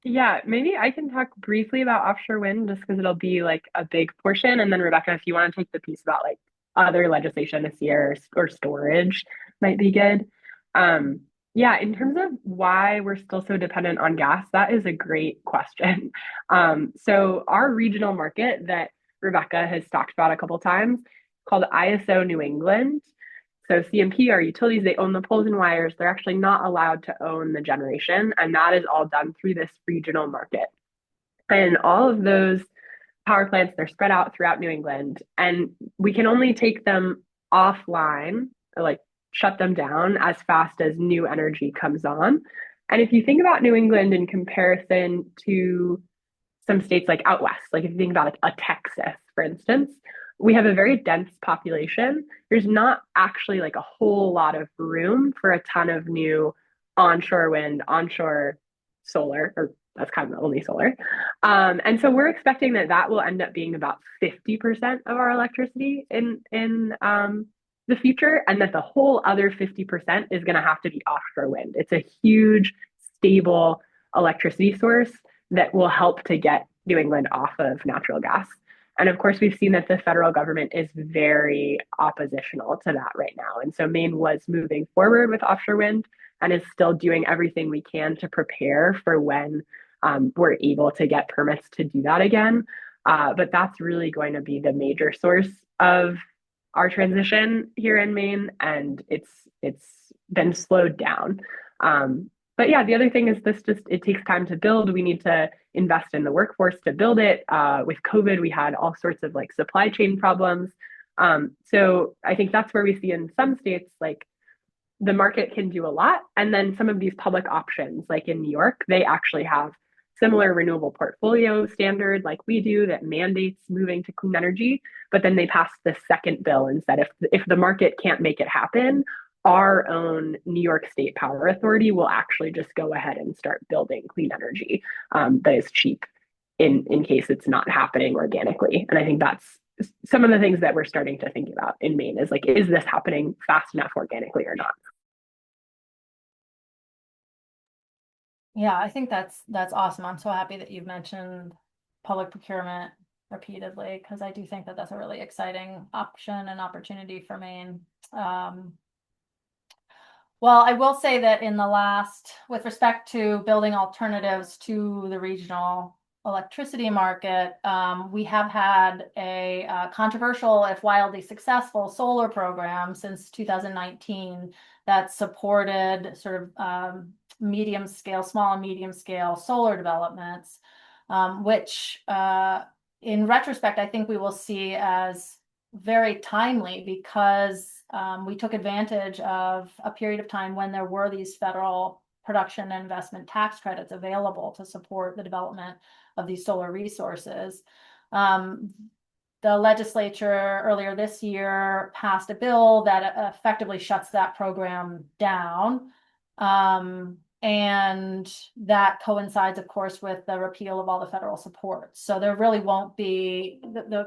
Yeah, maybe I can talk briefly about offshore wind just because it'll be like a big portion. And then Rebecca, if you want to take the piece about like other legislation this year or storage might be good. Um, yeah, in terms of why we're still so dependent on gas, that is a great question. So our regional market that Rebecca has talked about a couple times called ISO New England. So CMP are utilities, they own the poles and wires. They're actually not allowed to own the generation, and that is all done through this regional market. And all of those power plants, they're spread out throughout New England, and we can only take them offline, or like shut them down as fast as new energy comes on. And if you think about New England in comparison to some states like out west, like if you think about a Texas, for instance, we have a very dense population. There's not actually like a whole lot of room for a ton of new onshore wind, onshore solar, or that's kind of the only solar. And so we're expecting that that will end up being about 50% of our electricity in the future, and that the whole other 50% is going to have to be offshore wind. It's a huge, stable electricity source that will help to get New England off of natural gas. And of course, we've seen that the federal government is very oppositional to that right now. And so Maine was moving forward with offshore wind and is still doing everything we can to prepare for when we're able to get permits to do that again. But that's really going to be the major source of our transition here in Maine, and it's been slowed down. But yeah, the other thing is this just it takes time to build. We need to invest in the workforce to build it. With COVID, we had all sorts of like supply chain problems. So I think that's where we see in some states like the market can do a lot. And then some of these public options, like in New York, they actually have similar renewable portfolio standard like we do that mandates moving to clean energy. But then they passed the second bill and said if the market can't make it happen, our own New York State Power Authority will actually just go ahead and start building clean energy that is cheap in case it's not happening organically. And I think that's some of the things that we're starting to think about in Maine is like, is this happening fast enough organically or not? Yeah, I think that's awesome. I'm so happy that you've mentioned public procurement repeatedly, because I do think that that's a really exciting option and opportunity for Maine. Well, I will say that with respect to building alternatives to the regional electricity market, we have had a controversial, if wildly successful, solar program since 2019 that supported sort of medium scale, small and medium scale solar developments, which in retrospect, I think we will see as very timely, because we took advantage of a period of time when there were these federal production and investment tax credits available to support the development of these solar resources. The legislature earlier this year passed a bill that effectively shuts that program down. And that coincides, of course, with the repeal of all the federal support. So there really won't be,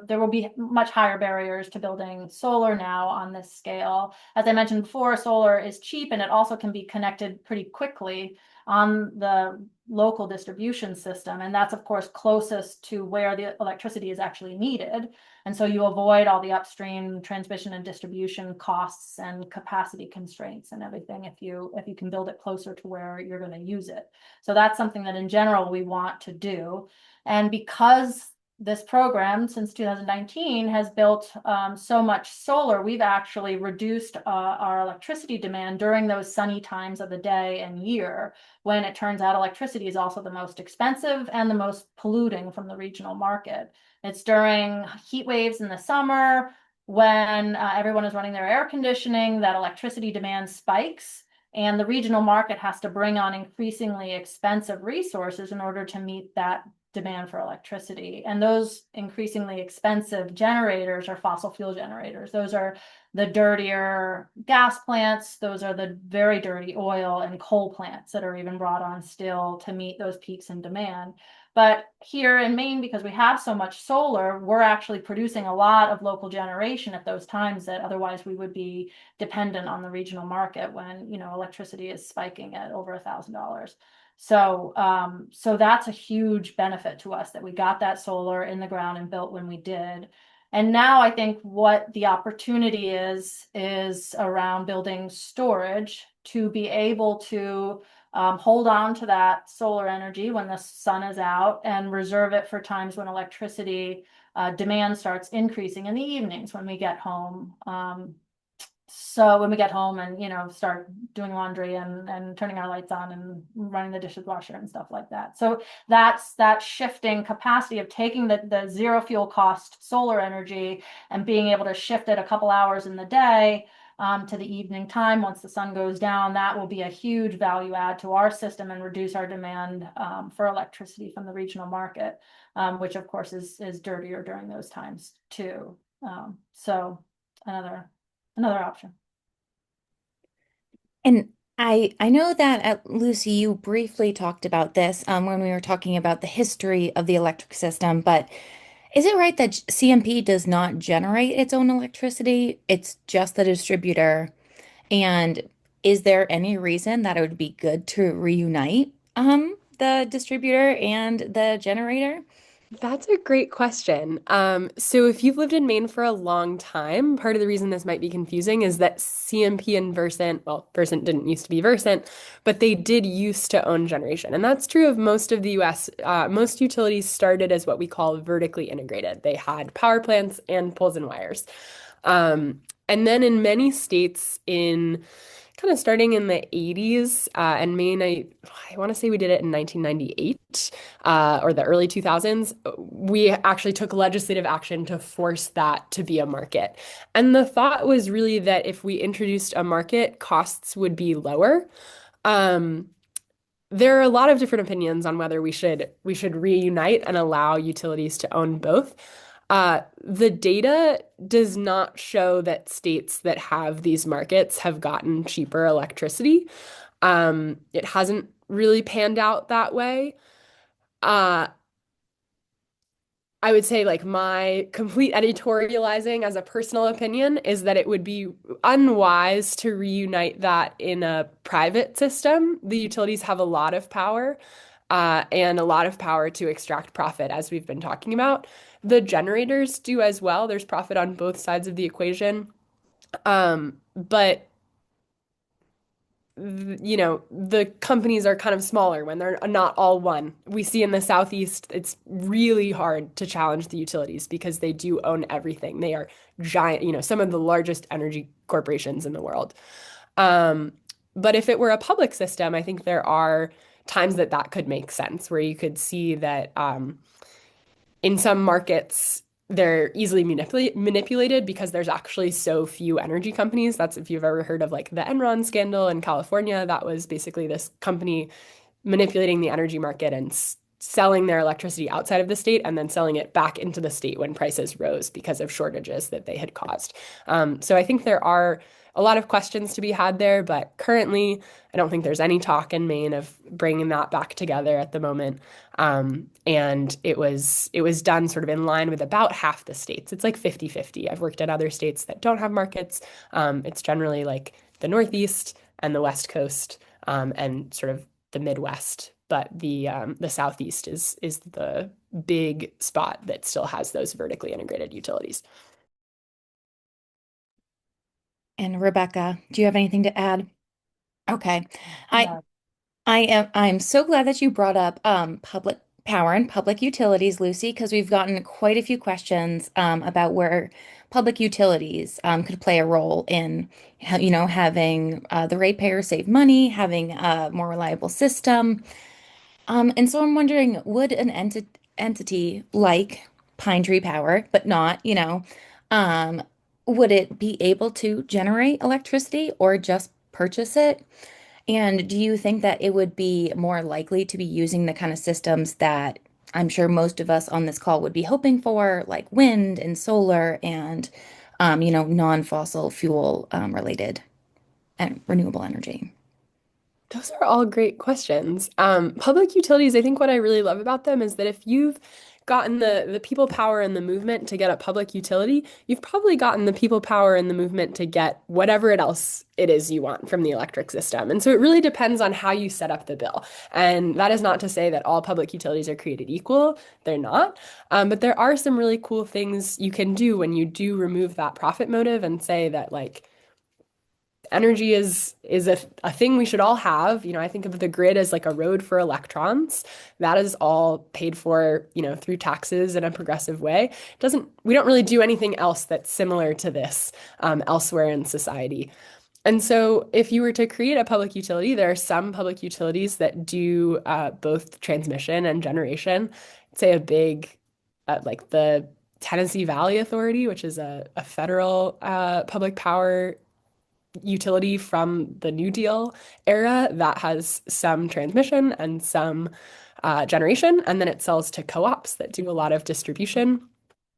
there will be much higher barriers to building solar now on this scale. As I mentioned before, solar is cheap and it also can be connected pretty quickly. on the local distribution system. And that's, of course, closest to where the electricity is actually needed. And so you avoid all the upstream transmission and distribution costs and capacity constraints and everything if you can build it closer to where you're going to use it. So that's something that in general we want to do. And because this program since 2019 has built so much solar, we've actually reduced our electricity demand during those sunny times of the day and year, when it turns out electricity is also the most expensive and the most polluting from the regional market. It's during heat waves in the summer when everyone is running their air conditioning that electricity demand spikes. And the regional market has to bring on increasingly expensive resources in order to meet that demand for electricity. And those increasingly expensive generators are fossil fuel generators. Those are the dirtier gas plants. Those are the very dirty oil and coal plants that are even brought on still to meet those peaks in demand. But here in Maine, because we have so much solar, we're actually producing a lot of local generation at those times that otherwise we would be dependent on the regional market when, you know, electricity is spiking at over $1,000. So, so that's a huge benefit to us that we got that solar in the ground and built when we did. And now I think what the opportunity is around building storage to be able to hold on to that solar energy when the sun is out and reserve it for times when electricity demand starts increasing in the evenings when we get home. So when we get home and, you know, start doing laundry and turning our lights on and running the dishwasher and stuff like that. So that's that shifting capacity of taking the zero fuel cost solar energy and being able to shift it a couple hours in the day to the evening time once the sun goes down. That will be a huge value add to our system and reduce our demand for electricity from the regional market, which of course is dirtier during those times too. So another option. And I know that Lucy, you briefly talked about this when we were talking about the history of the electric system, but is it right that CMP does not generate its own electricity? It's just the distributor. And is there any reason that it would be good to reunite the distributor and the generator? That's a great question. So if you've lived in Maine for a long time, part of the reason this might be confusing is that CMP and Versant, well, Versant didn't used to be Versant, but they did used to own generation. And that's true of most of the US. Most utilities started as what we call vertically integrated. They had power plants and poles and wires. And then in many states in kind of starting in the 80s and Maine, I want to say we did it in 1998 or the early 2000s. We actually took legislative action to force that to be a market. And the thought was really that if we introduced a market, costs would be lower. There are a lot of different opinions on whether we should reunite and allow utilities to own both. The data does not show that states that have these markets have gotten cheaper electricity. It hasn't really panned out that way. Uh, I would say like my complete editorializing as a personal opinion is that it would be unwise to reunite that in a private system. The utilities have a lot of power, and a lot of power to extract profit, as we've been talking about. The generators do as well. There's profit on both sides of the equation. But you know, the companies are kind of smaller when they're not all one. We see in the Southeast, it's really hard to challenge the utilities because they do own everything. They are giant, you know, some of the largest energy corporations in the world. But if it were a public system, I think there are times that that could make sense, where you could see that in some markets, they're easily manipulated because there's actually so few energy companies. That's if you've ever heard of like the Enron scandal in California, that was basically this company manipulating the energy market and selling their electricity outside of the state and then selling it back into the state when prices rose because of shortages that they had caused. So I think there are a lot of questions to be had there, but currently I don't think there's any talk in Maine of bringing that back together at the moment. And it was done sort of in line with about half the states. It's like 50-50. I've worked in other states that don't have markets. It's generally like the Northeast and the West Coast, and sort of the Midwest, but the Southeast is the big spot that still has those vertically integrated utilities. And Rebecca, do you have anything to add? Okay. I No. I'm so glad that you brought up public power and public utilities, Lucy, because we've gotten quite a few questions about where public utilities could play a role in, having the ratepayer save money, having a more reliable system. And so I'm wondering, would an entity like Pine Tree Power, but not, um, would it be able to generate electricity or just purchase it? And do you think that it would be more likely to be using the kind of systems that I'm sure most of us on this call would be hoping for, like wind and solar and, non-fossil fuel related and renewable energy? Those are all great questions. Public utilities, I think what I really love about them is that if you've gotten the people power and the movement to get a public utility, you've probably gotten the people power and the movement to get whatever it is you want from the electric system. And so it really depends on how you set up the bill. And that is not to say that all public utilities are created equal. They're not. But there are some really cool things you can do when you do remove that profit motive and say that like energy is a thing we should all have. I think of the grid as like a road for electrons. That is all paid for, through taxes in a progressive way. We don't really do anything else that's similar to this elsewhere in society. And so if you were to create a public utility, there are some public utilities that do both transmission and generation. Say a big, like the Tennessee Valley Authority, which is a federal public power utility from the New Deal era that has some transmission and some generation, and then it sells to co-ops that do a lot of distribution.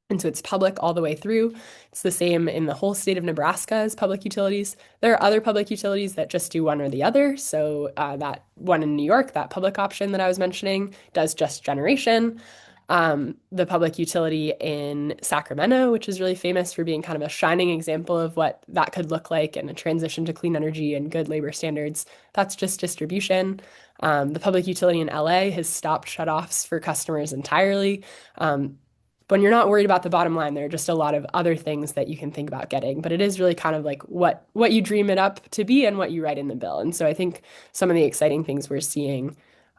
And so it's public all the way through. It's the same in the whole state of Nebraska as public utilities. There are other public utilities that just do one or the other. So that one in New York, that public option that I was mentioning, does just generation. The public utility in Sacramento, which is really famous for being kind of a shining example of what that could look like in a transition to clean energy and good labor standards. That's just distribution. The public utility in LA has stopped shutoffs for customers entirely. When you're not worried about the bottom line, there are just a lot of other things that you can think about getting. But it is really kind of like what you dream it up to be and what you write in the bill. And so I think some of the exciting things we're seeing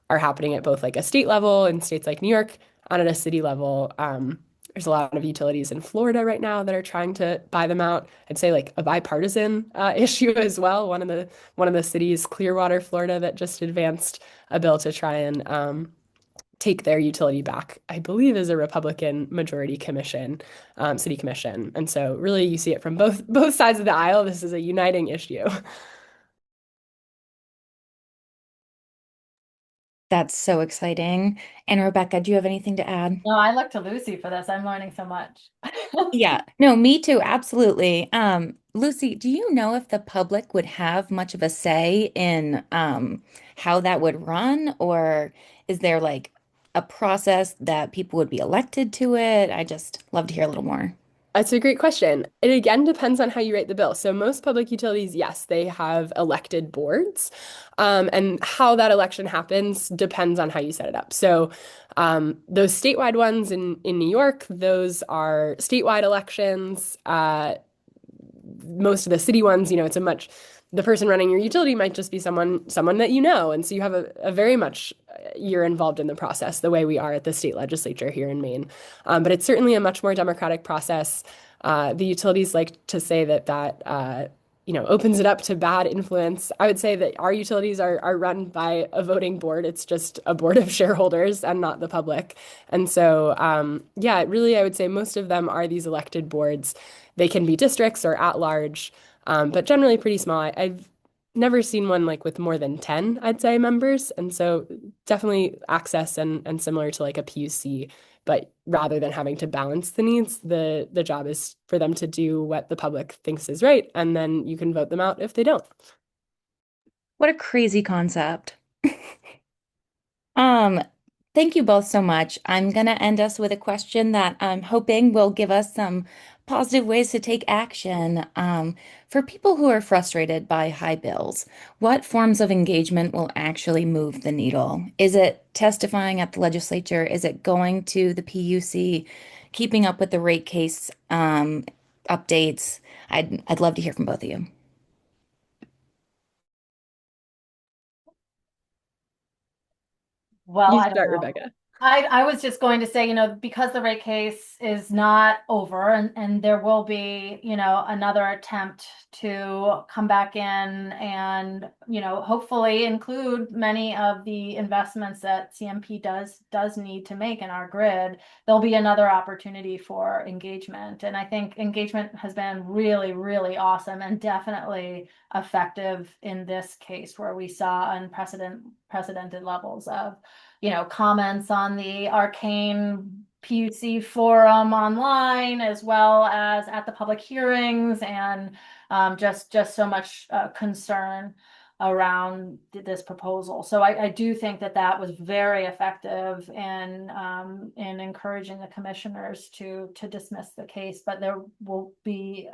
are happening at both like a state level in states like New York and at a city level. There's a lot of utilities in Florida right now that are trying to buy them out. I'd say like a bipartisan issue as well. One of the cities, Clearwater, Florida, that just advanced a bill to try and take their utility back, I believe is a Republican majority commission, city commission. And so really you see it from both sides of the aisle. This is a uniting issue. That's so exciting. And Rebecca, do you have anything to add? No, I look to Lucy for this. I'm learning so much. Yeah, no, me too, absolutely. Lucy, do you know if the public would have much of a say in how that would run, or is there like a process that people would be elected to it? I just love to hear a little more. That's a great question. It again depends on how you write the bill. So most public utilities, yes, they have elected boards. And how that election happens depends on how you set it up. So those statewide ones in New York, those are statewide elections. Most of the city ones, the person running your utility might just be someone that you know. And so you have a very much you're involved in the process the way we are at the state legislature here in Maine. But it's certainly a much more democratic process. The utilities like to say that opens it up to bad influence. I would say that our utilities are run by a voting board. It's just a board of shareholders and not the public. And so, really, I would say most of them are these elected boards. They can be districts or at large, but generally pretty small. I've never seen one like with more than 10, I'd say, members. And so definitely access and similar to like a PUC. But rather than having to balance the needs, the job is for them to do what the public thinks is right, and then you can vote them out if they don't. What a crazy concept. Um, Thank you both so much. I'm gonna end us with a question that I'm hoping will give us some positive ways to take action. For people who are frustrated by high bills, what forms of engagement will actually move the needle? Is it testifying at the legislature? Is it going to the PUC, keeping up with the rate case updates? I'd love to hear from both of you. Well, You I don't start, know. Rebecca. I was just going to say, because the rate case is not over and there will be, another attempt to come back in and, hopefully include many of the investments that CMP does need to make in our grid. There'll be another opportunity for engagement. And I think engagement has been really, really awesome and definitely effective in this case where we saw unprecedented levels of comments on the Arcane PUC forum online, as well as at the public hearings, and just so much concern around this proposal. So I do think that was very effective in encouraging the commissioners to dismiss the case, but there will be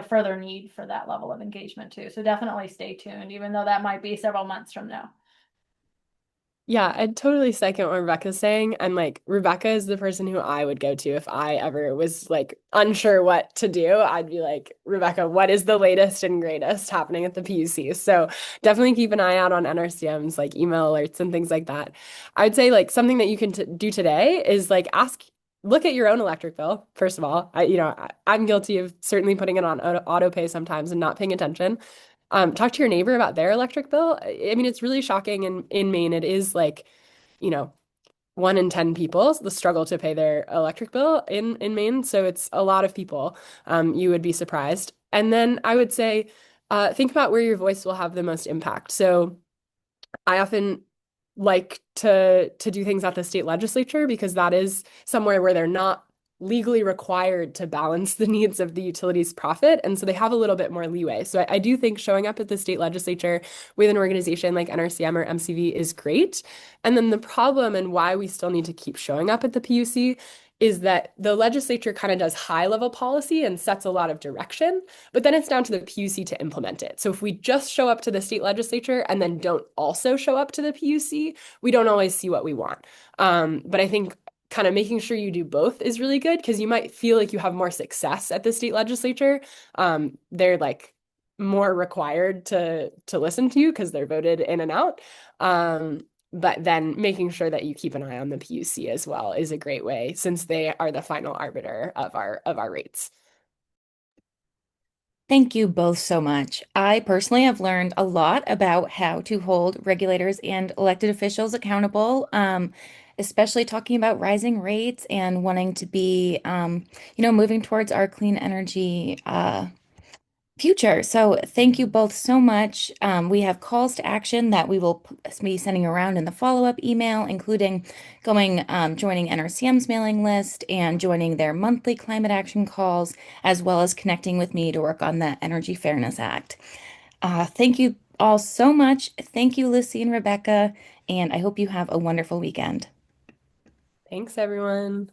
further need for that level of engagement too. So definitely stay tuned, even though that might be several months from now. Yeah, I totally second what Rebecca's saying. And like Rebecca is the person who I would go to if I ever was like unsure what to do. I'd be like, Rebecca, what is the latest and greatest happening at the PUC? So definitely keep an eye out on NRCM's like email alerts and things like that. I'd say like something that you can do today is like look at your own electric bill. First of all, I'm guilty of certainly putting it on auto pay sometimes and not paying attention. Talk to your neighbor about their electric bill. I mean, it's really shocking in Maine. It is like, you know, 1 in 10 people the struggle to pay their electric bill in Maine. So it's a lot of people. You would be surprised. And then I would say, think about where your voice will have the most impact. So I often like to do things at the state legislature because that is somewhere where they're not legally required to balance the needs of the utilities profit. And so they have a little bit more leeway. So I do think showing up at the state legislature with an organization like NRCM or MCV is great. And then the problem and why we still need to keep showing up at the PUC is that the legislature kind of does high level policy and sets a lot of direction, but then it's down to the PUC to implement it. So if we just show up to the state legislature and then don't also show up to the PUC, we don't always see what we want. But I think kind of making sure you do both is really good because you might feel like you have more success at the state legislature. They're like more required to listen to you because they're voted in and out. But then making sure that you keep an eye on the PUC as well is a great way since they are the final arbiter of our rates. Thank you both so much. I personally have learned a lot about how to hold regulators and elected officials accountable, especially talking about rising rates and wanting to be, moving towards our clean energy future. So thank you both so much. We have calls to action that we will be sending around in the follow-up email, including joining NRCM's mailing list and joining their monthly climate action calls, as well as connecting with me to work on the Energy Fairness Act. Thank you all so much. Thank you, Lucy and Rebecca, and I hope you have a wonderful weekend. Thanks, everyone.